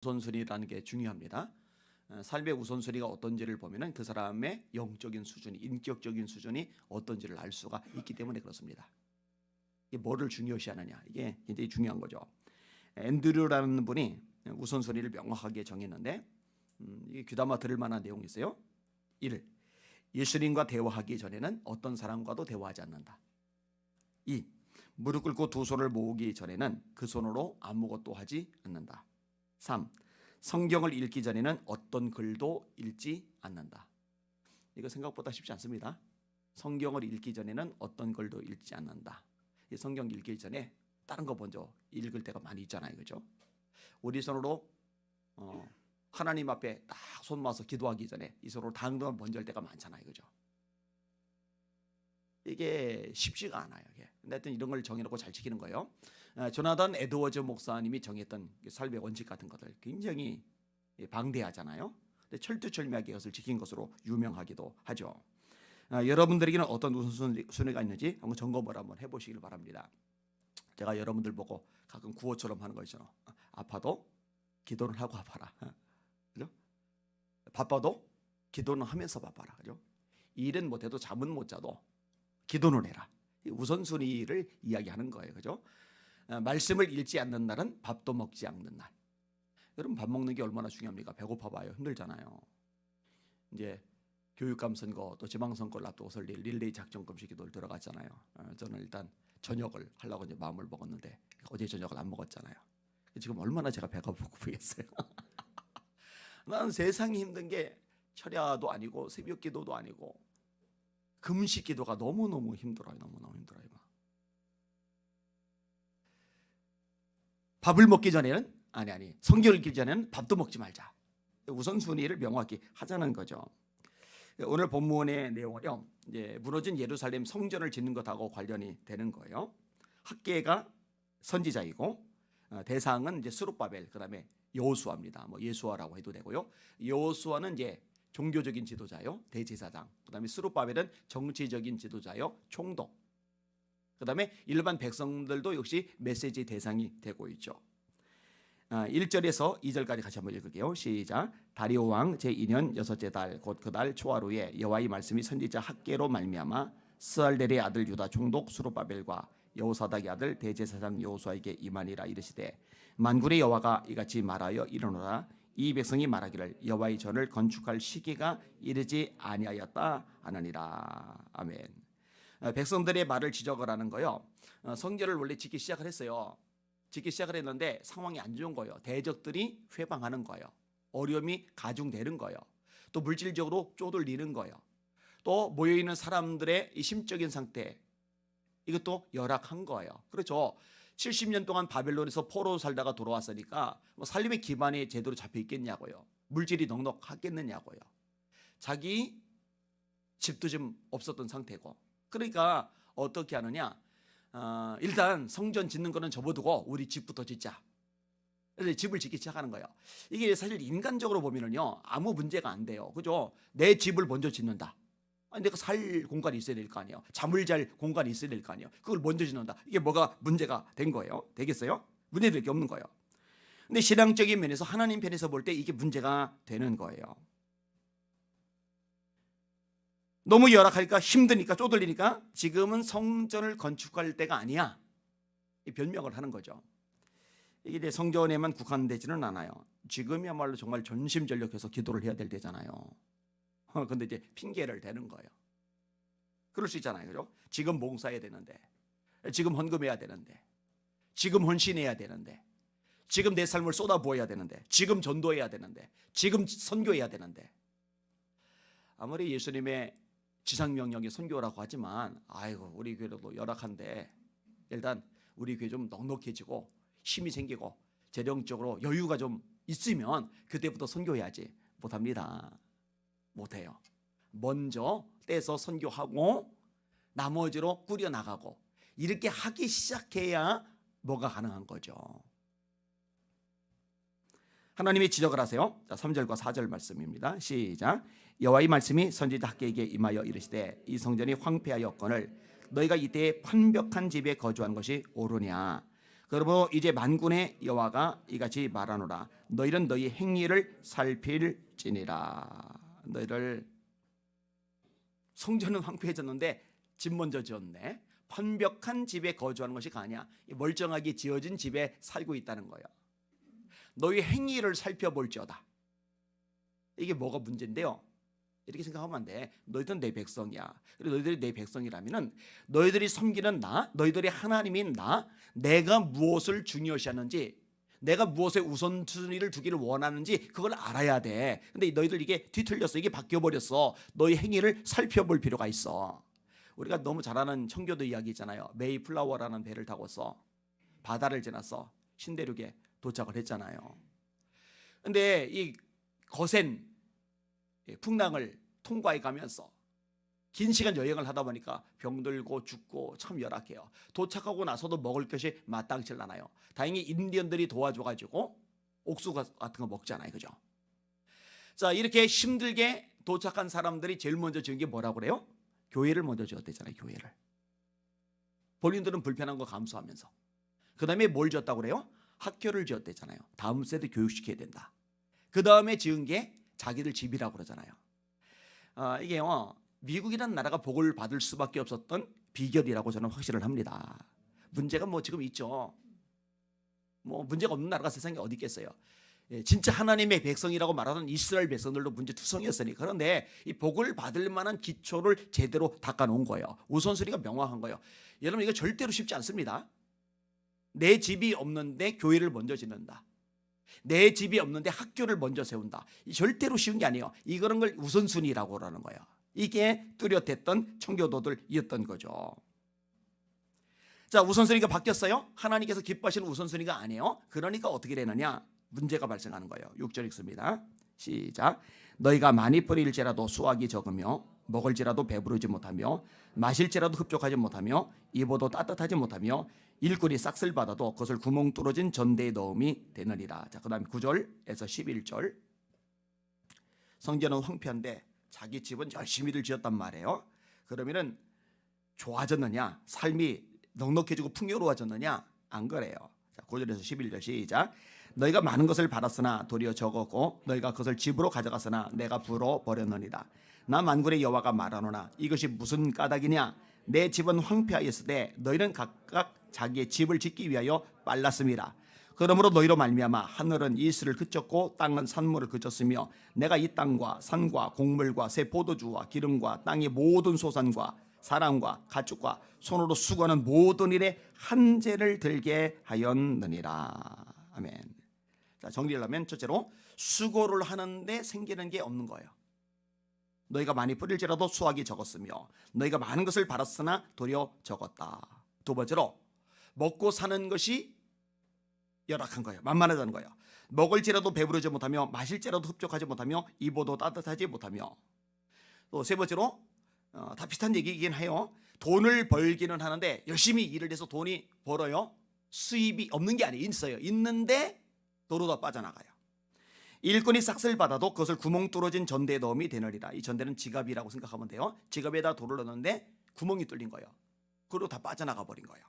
우선순위라는 게 중요합니다. 삶의 우선순위가 어떤지를 보면은 그 사람의 영적인 수준이, 인격적인 수준이 어떤지를 알 수가 있기 때문에 그렇습니다. 이게 뭐를 중요시하느냐, 이게 굉장히 중요한 거죠. 앤드류라는 분이 우선순위를 명확하게 정했는데 이게 귀담아 들을 만한 내용이 있어요. 1. 예수님과 대화하기 전에는 어떤 사람과도 대화하지 않는다. 2. 무릎 꿇고 두 손을 모으기 전에는 그 손으로 아무것도 하지 않는다. 3. 성경을 읽기 전에는 어떤 글도 읽지 않는다. 이거 생각보다 쉽지 않습니다. 성경을 읽기 전에는 어떤 글도 읽지 않는다. 이 성경 읽기 전에 다른 거 먼저 읽을 때가 많이 있잖아요, 그죠? 우리 손으로 하나님 앞에 딱 손 모아서 기도하기 전에 이 손으로 다른 거 먼저 할 때가 많잖아요, 그죠? 이게 쉽지가 않아요. 근데 하여튼 이런 걸 정해놓고 잘 지키는 거예요. 조나단 에드워즈 목사님이 정했던 삶의 원칙 같은 것들 굉장히 방대하잖아요. 근데 철두철미하게 이것을 지킨 것으로 유명하기도 하죠. 여러분들에게는 어떤 우선순위가 있는지 한번 점검을 한번 해보시길 바랍니다. 제가 여러분들 보고 가끔 구호처럼 하는 거 있잖아요. 아파도 기도를 하고 아파라. 그죠? 바빠도 기도는 하면서 바빠라. 그죠? 일은 못해도 잠은 못 자도 기도는 해라. 우선순위를 이야기하는 거예요. 그죠? 말씀을 읽지 않는 날은 밥도 먹지 않는 날. 여러분 밥 먹는 게 얼마나 중요합니까? 배고파 봐요. 힘들잖아요. 이제 교육감 선거 또 지방선거를 앞두고서 릴레이 작전금식 기도를 들어갔잖아요. 저는 일단 저녁을 하려고 이제 마음을 먹었는데 어제 저녁을 안 먹었잖아요. 지금 얼마나 제가 배가 고프겠어요. 나는 세상이 힘든 게 철야도 아니고 새벽 기도도 아니고 금식 기도가 너무너무 힘들어요. 너무너무 힘들어요. 밥을 먹기 전에는 성경을 읽기 전에는 밥도 먹지 말자. 우선순위를 명확히 하자는 거죠. 오늘 본문의 내용은요, 이제 무너진 예루살렘 성전을 짓는 것하고 관련이 되는 거예요. 학개가 선지자이고 대상은 이제 스룹바벨, 그다음에 여호수아입니다. 뭐 예수아라고 해도 되고요. 여호수아는 이제 종교적인 지도자요, 대제사장. 그다음에 스룹바벨은 정치적인 지도자요, 총독. 그다음에 일반 백성들도 역시 메시지 대상이 되고 있죠. 1절에서 2절까지 같이 한번 읽을게요. 시작. 다리오 왕 제2년 여섯째 달 곧 그 달 초하루에 여호와의 말씀이 선지자 학개로 말미암아 스알델의 아들 유다 총독 스룹바벨과 여호사닥의 아들 대제사장 여호수아에게 임하니라. 이르시되 만군의 여호와가 이같이 말하여 이르노라. 이 백성이 말하기를 여호와의 전을 건축할 시기가 이르지 아니하였다 하느니라. 아멘. 백성들의 말을 지적을 하는 거요. 성전을 원래 짓기 시작을 했어요. 짓기 시작을 했는데 상황이 안 좋은 거예요. 대적들이 회방하는 거예요. 어려움이 가중되는 거예요. 또 물질적으로 쪼들리는 거예요. 또 모여있는 사람들의 이 심적인 상태, 이것도 열악한 거예요. 그렇죠. 70년 동안 바벨론에서 포로로 살다가 돌아왔으니까 뭐 살림의 기반이 제대로 잡혀 있겠냐고요. 물질이 넉넉하겠느냐고요. 자기 집도 좀 없었던 상태고. 그러니까 어떻게 하느냐, 일단 성전 짓는 거는 접어두고 우리 집부터 짓자. 그래서 집을 짓기 시작하는 거예요. 이게 사실 인간적으로 보면은요, 아무 문제가 안 돼요. 그죠? 내 집을 먼저 짓는다. 내가 살 공간이 있어야 될 거 아니에요. 잠을 잘 공간이 있어야 될 거 아니에요. 그걸 먼저 짓는다. 이게 뭐가 문제가 된 거예요? 되겠어요? 문제될 게 없는 거예요. 근데 신앙적인 면에서 하나님 편에서 볼 때 이게 문제가 되는 거예요. 너무 열악하니까 힘드니까 쪼들리니까 지금은 성전을 건축할 때가 아니야. 이 변명을 하는 거죠. 이게 이제 성전에만 국한되지는 않아요. 지금이야말로 정말 전심전력해서 기도를 해야 될 때잖아요. 근데 이제 핑계를 대는 거예요. 그럴 수 있잖아요. 그죠? 지금 봉사해야 되는데, 지금 헌금해야 되는데, 지금 헌신해야 되는데, 지금 내 삶을 쏟아부어야 되는데, 지금 전도해야 되는데, 지금 선교해야 되는데. 아무리 예수님의 지상명령이 선교라고 하지만 아이고 우리 교회도 열악한데 일단 우리 교회 좀 넉넉해지고 힘이 생기고 재정적으로 여유가 좀 있으면 그때부터 선교해야지. 못합니다. 못해요. 먼저 떼서 선교하고 나머지로 꾸려나가고 이렇게 하기 시작해야 뭐가 가능한 거죠. 하나님이 지적을 하세요. 3절과 4절 말씀입니다. 시작. 여호와의 말씀이 선지자 학개에게 임하여 이르시되 이 성전이 황폐하였거늘 너희가 이때에 판벽한 집에 거주한 것이 옳으냐. 그러므로 이제 만군의 여호와가 이같이 말하노라. 너희는 너희 행위를 살필지니라. 너희를 성전은 황폐해졌는데 집 먼저 지었네. 완벽한 집에 거주하는 것이 아니야. 멀쩡하게 지어진 집에 살고 있다는 거예요. 너희 행위를 살펴볼지어다. 이게 뭐가 문제인데요? 이렇게 생각하면 안 돼. 너희들은 내 백성이야. 그리고 너희들이 내 백성이라면은 너희들이 섬기는 나, 너희들이 하나님인 나, 내가 무엇을 중요시하는지, 내가 무엇에 우선순위를 두기를 원하는지 그걸 알아야 돼. 근데 너희들 이게 뒤틀렸어. 이게 바뀌어버렸어. 너희 행위를 살펴볼 필요가 있어. 우리가 너무 잘 아는 청교도 이야기 있잖아요. 메이플라워라는 배를 타고서 바다를 지나서 신대륙에 도착을 했잖아요. 근데 이 거센 풍랑을 통과해 가면서 긴 시간 여행을 하다 보니까 병들고 죽고 참 열악해요. 도착하고 나서도 먹을 것이 마땅치 않아요. 다행히 인디언들이 도와줘가지고 옥수 같은 거 먹잖아요. 그죠? 자, 이렇게 힘들게 도착한 사람들이 제일 먼저 지은 게 뭐라고 그래요? 교회를 먼저 지었대잖아요. 교회를. 본인들은 불편한 거 감수하면서. 그 다음에 뭘 지었다고 그래요? 학교를 지었대잖아요. 다음 세대 교육시켜야 된다. 그 다음에 지은 게 자기들 집이라고 그러잖아요. 이게요, 미국이라는 나라가 복을 받을 수밖에 없었던 비결이라고 저는 확신을 합니다. 문제가 뭐 지금 있죠. 뭐 문제가 없는 나라가 세상에 어디 있겠어요. 진짜 하나님의 백성이라고 말하는 이스라엘 백성들도 문제투성이었으니까. 그런데 이 복을 받을 만한 기초를 제대로 닦아놓은 거예요. 우선순위가 명확한 거예요. 여러분, 이거 절대로 쉽지 않습니다. 내 집이 없는데 교회를 먼저 짓는다. 내 집이 없는데 학교를 먼저 세운다. 절대로 쉬운 게 아니에요. 이거는 걸 우선순위라고 하는 거예요. 이게 뚜렷했던 청교도들이었던 거죠. 자, 우선순위가 바뀌었어요. 하나님께서 기뻐하시는 우선순위가 아니에요. 그러니까 어떻게 되느냐? 문제가 발생하는 거예요. 6절 읽습니다. 시작. 너희가 많이 뿌릴지라도 수확이 적으며 먹을지라도 배부르지 못하며 마실지라도 흡족하지 못하며 입어도 따뜻하지 못하며 일꾼이 싹쓸 받아도 그것을 구멍 뚫어진 전대에 넣음이 되느니라. 자, 그다음 9절에서 11절. 성전은 황폐한데 자기 집은 열심히들 지었단 말이에요. 그러면은 좋아졌느냐? 삶이 넉넉해지고 풍요로워졌느냐? 안 그래요. 자, 9절에서 11절 시작. 너희가 많은 것을 받았으나 도리어 적었고 너희가 그것을 집으로 가져갔으나 내가 불어 버렸느니라. 나 만군의 여호와가 말하노라. 이것이 무슨 까닭이냐? 내 집은 황폐하였으되 너희는 각각 자기의 집을 짓기 위하여 빨랐음이라. 그러므로 너희로 말미암아 하늘은 이슬을 그쳤고 땅은 산물을 그쳤으며 내가 이 땅과 산과 곡물과 새 포도주와 기름과 땅의 모든 소산과 사람과 가축과 손으로 수고하는 모든 일에 한재를 들게 하였느니라. 아멘. 자, 정리를 하면 첫째로 수고를 하는데 생기는 게 없는 거예요. 너희가 많이 뿌릴지라도 수확이 적었으며 너희가 많은 것을 받았으나 도리어 적었다. 두 번째로 먹고 사는 것이 열악한 거예요. 만만하다는 거예요. 먹을지라도 배부르지 못하며 마실지라도 흡족하지 못하며 입어도 따뜻하지 못하며. 또 세 번째로 다 비슷한 얘기이긴 해요. 돈을 벌기는 하는데 열심히 일을 해서 돈이 벌어요. 수입이 없는 게 아니에요. 있어요. 있는데 도로 다 빠져나가요. 일꾼이 싹쓸 받아도 그것을 구멍 뚫어진 전대에 넣음이 되느니라. 이 전대는 지갑이라고 생각하면 돼요. 지갑에다 돌을 넣는데 구멍이 뚫린 거예요. 그리고 다 빠져나가 버린 거예요.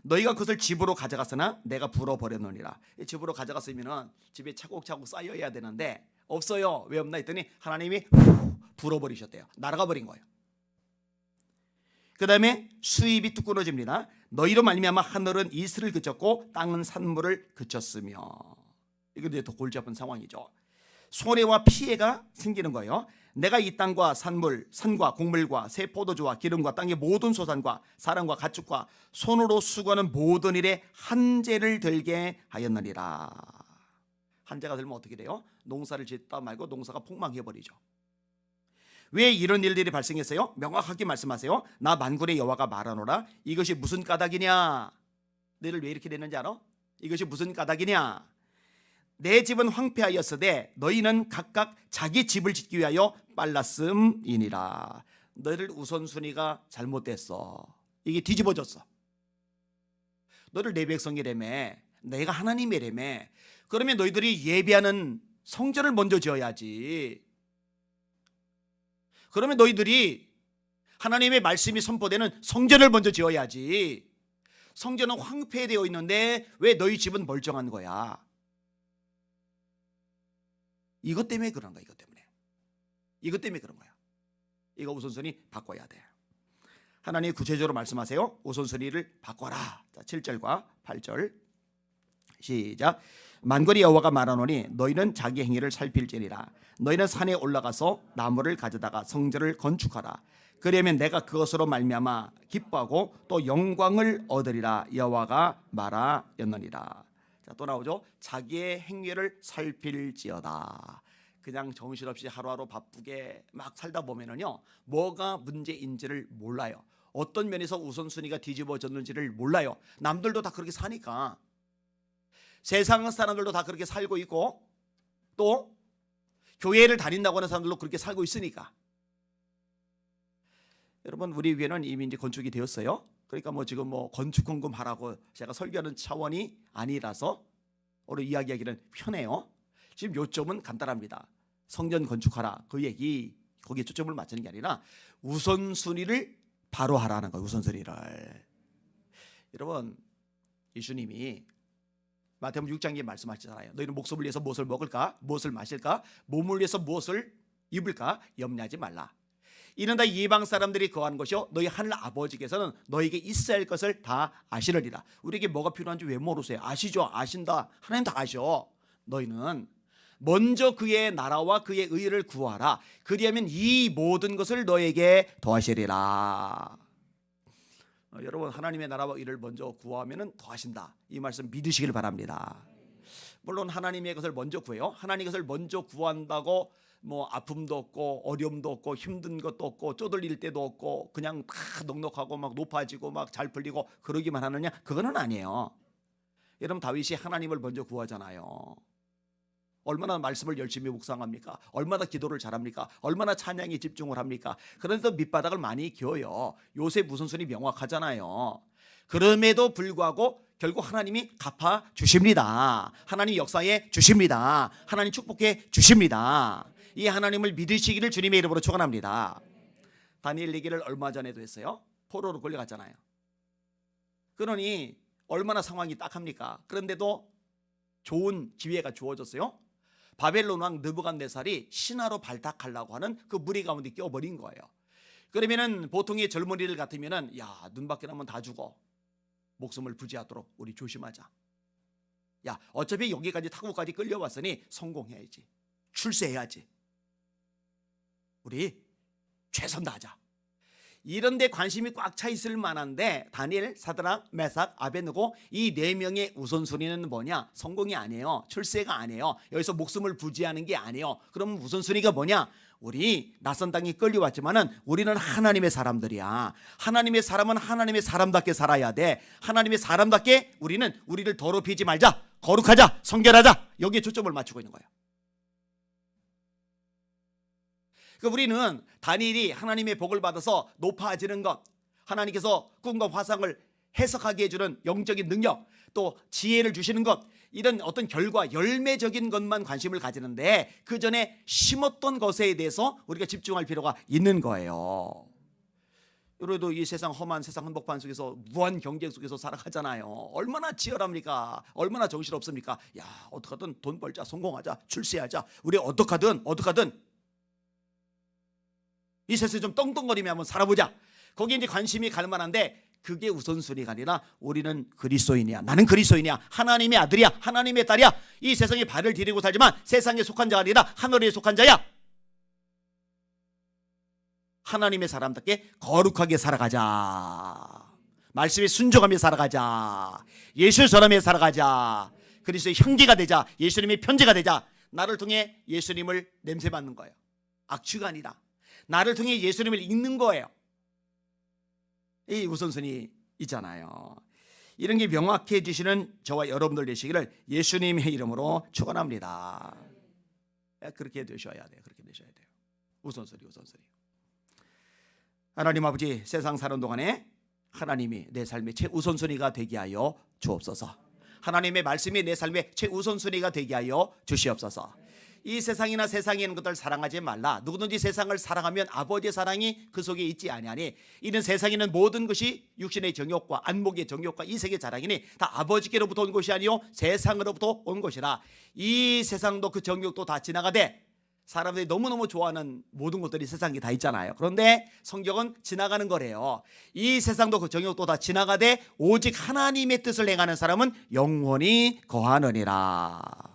너희가 그것을 집으로 가져갔으나 내가 불어버렸느니라. 집으로 가져갔으면 집에 차곡차곡 쌓여야 되는데 없어요. 왜 없나 했더니 하나님이 불어버리셨대요. 날아가 버린 거예요. 그 다음에 수입이 뚝 끊어집니다. 너희로 말미암아 하늘은 이슬을 그쳤고 땅은 산물을 그쳤으며. 이건 이제 더 골치 아픈 상황이죠. 손해와 피해가 생기는 거예요. 내가 이 땅과 산물, 산과 곡물과 새 포도주와 기름과 땅의 모든 소산과 사람과 가축과 손으로 수고하는 모든 일에 한재를 들게 하였느니라. 한재가 들면 어떻게 돼요? 농사를 짓다 말고 농사가 폭망해버리죠. 왜 이런 일들이 발생했어요? 명확하게 말씀하세요. 나 만군의 여호와가 말하노라. 이것이 무슨 까닭이냐? 너희들 왜 이렇게 됐는지 알아? 이것이 무슨 까닭이냐? 내 집은 황폐하였으되 너희는 각각 자기 집을 짓기 위하여 빨랐음이니라. 너희들 우선순위가 잘못됐어. 이게 뒤집어졌어. 너희들 내 백성이라며, 내가 하나님이라며. 그러면 너희들이 예배하는 성전을 먼저 지어야지. 그러면 너희들이 하나님의 말씀이 선포되는 성전을 먼저 지어야지. 성전은 황폐되어 있는데 왜 너희 집은 멀쩡한 거야? 이것 때문에 그런 거야. 이것 때문에 그런 거야. 이거 우선순위 바꿔야 돼. 하나님 구체적으로 말씀하세요. 우선순위를 바꿔라. 자, 7절과 8절 시작. 만군의 여호와가 말하노니 너희는 자기 행위를 살필지니라. 너희는 산에 올라가서 나무를 가져다가 성전을 건축하라. 그러면 내가 그것으로 말미암아 기뻐하고 또 영광을 얻으리라. 여호와가 말하였느니라. 자, 또 나오죠. 자기의 행위를 살필지어다. 그냥 정신없이 하루하루 바쁘게 막 살다 보면은요, 뭐가 문제인지를 몰라요. 어떤 면에서 우선순위가 뒤집어졌는지를 몰라요. 남들도 다 그렇게 사니까. 세상 사람들도 다 그렇게 살고 있고, 또 교회를 다닌다고 하는 사람들도 그렇게 살고 있으니까. 여러분, 우리 교회는 이미 이제 건축이 되었어요. 그러니까 뭐 지금 뭐 건축 공금하라고 제가 설교하는 차원이 아니라서 오늘 이야기하기는 편해요. 지금 요점은 간단합니다. 성전 건축하라, 그 얘기, 거기에 초점을 맞추는 게 아니라 우선순위를 바로 하라는 거예요. 우선순위를. 여러분, 예수님이 마태복음 6장에 말씀하시잖아요. 너희는 목숨을 위해서 무엇을 먹을까? 무엇을 마실까? 몸을 위해서 무엇을 입을까? 염려하지 말라. 이는 다 이방 사람들이 거하는 것이요 너희 하늘 아버지께서는 너희에게 있어야 할 것을 다 아시느니라. 우리에게 뭐가 필요한지 왜 모르세요? 아시죠? 아신다. 하나님 다 아셔. 너희는 먼저 그의 나라와 그의 의를 구하라. 그리하면 이 모든 것을 너에게 더하시리라. 여러분, 하나님의 나라와 의를 먼저 구하면 더하신다. 이 말씀 믿으시길 바랍니다. 물론 하나님의 것을 먼저 구해요. 하나님의 것을 먼저 구한다고 뭐 아픔도 없고 어려움도 없고 힘든 것도 없고 쪼들릴 때도 없고 그냥 다 넉넉하고 막 높아지고 막 잘 풀리고 그러기만 하느냐? 그거는 아니에요. 여러분, 다윗이 하나님을 먼저 구하잖아요. 얼마나 말씀을 열심히 묵상합니까? 얼마나 기도를 잘합니까? 얼마나 찬양에 집중을 합니까? 그런데도 밑바닥을 많이 겨요. 요셉 우선순위 명확하잖아요. 그럼에도 불구하고 결국 하나님이 갚아 주십니다. 하나님 역사에 주십니다. 하나님 축복해 주십니다. 이 하나님을 믿으시기를 주님의 이름으로 축원합니다. 다니엘 얘기를 얼마 전에도 했어요. 포로로 끌려갔잖아요. 그러니 얼마나 상황이 딱합니까? 그런데도 좋은 기회가 주어졌어요. 바벨론 왕 느부갓네살이 신하로 발탁하려고 하는 그 무리 가운데 껴버린 거예요. 그러면은 보통의 젊은이들 같으면은 야, 눈밖에 나면 다 죽어. 목숨을 부지하도록 우리 조심하자. 야, 어차피 여기까지 타국까지 끌려왔으니 성공해야지. 출세해야지. 우리 최선 다하자. 이런 데 관심이 꽉 차 있을 만한데 다니엘, 사드락, 메삭, 아베느고 이 네 명의 우선순위는 뭐냐? 성공이 아니에요. 출세가 아니에요. 여기서 목숨을 부지하는 게 아니에요. 그럼 우선순위가 뭐냐? 우리 낯선 땅에 끌려왔지만은 우리는 하나님의 사람들이야. 하나님의 사람은 하나님의 사람답게 살아야 돼. 하나님의 사람답게 우리는 우리를 더럽히지 말자. 거룩하자. 성결하자. 여기에 초점을 맞추고 있는 거예요. 우리는 다니엘이 하나님의 복을 받아서 높아지는 것, 하나님께서 꿈과 화상을 해석하게 해주는 영적인 능력, 또 지혜를 주시는 것, 이런 어떤 결과, 열매적인 것만 관심을 가지는데 그 전에 심었던 것에 대해서 우리가 집중할 필요가 있는 거예요. 그래도 이 세상 험한 세상 한복판 속에서 무한 경쟁 속에서 살아가잖아요. 얼마나 치열합니까? 얼마나 정신없습니까? 야, 어떡하든 돈 벌자, 성공하자, 출세하자. 우리 어떡하든 이 세상에 좀 떵떵거리며 한번 살아보자. 거기에 이제 관심이 갈 만한데 그게 우선순위가 아니라 우리는 그리스도인이야. 나는 그리스도인이야. 하나님의 아들이야. 하나님의 딸이야. 이 세상에 발을 디디고 살지만 세상에 속한 자가 아니라 하늘에 속한 자야. 하나님의 사람답게 거룩하게 살아가자. 말씀에 순종하며 살아가자. 예수처럼에 살아가자. 그리스도의 형제가 되자. 예수님의 편지가 되자. 나를 통해 예수님을 냄새 맡는 거예요. 악취가 아니라 나를 통해 예수님을 읽는 거예요. 이 우선순위 있잖아요. 이런 게 명확해지시는 저와 여러분들 되시기를 예수님의 이름으로 축원합니다. 그렇게 되셔야 돼요. 그렇게 되셔야 돼요. 우선순위. 하나님 아버지, 세상 사는 동안에 하나님이 내 삶의 최우선순위가 되게 하여 주옵소서. 하나님의 말씀이 내 삶의 최우선순위가 되게 하여 주시옵소서. 이 세상이나 세상에 있는 것들 사랑하지 말라. 누구든지 세상을 사랑하면 아버지의 사랑이 그 속에 있지 아니하니 이는 세상에 있는 모든 것이 육신의 정욕과 안목의 정욕과 이 세계 자랑이니 다 아버지께로부터 온 것이 아니요 세상으로부터 온 것이라. 이 세상도 그 정욕도 다 지나가되 사람들이 너무너무 좋아하는 모든 것들이 세상에 다 있잖아요. 그런데 성경은 지나가는 거래요. 이 세상도 그 정욕도 다 지나가되 오직 하나님의 뜻을 행하는 사람은 영원히 거하느니라.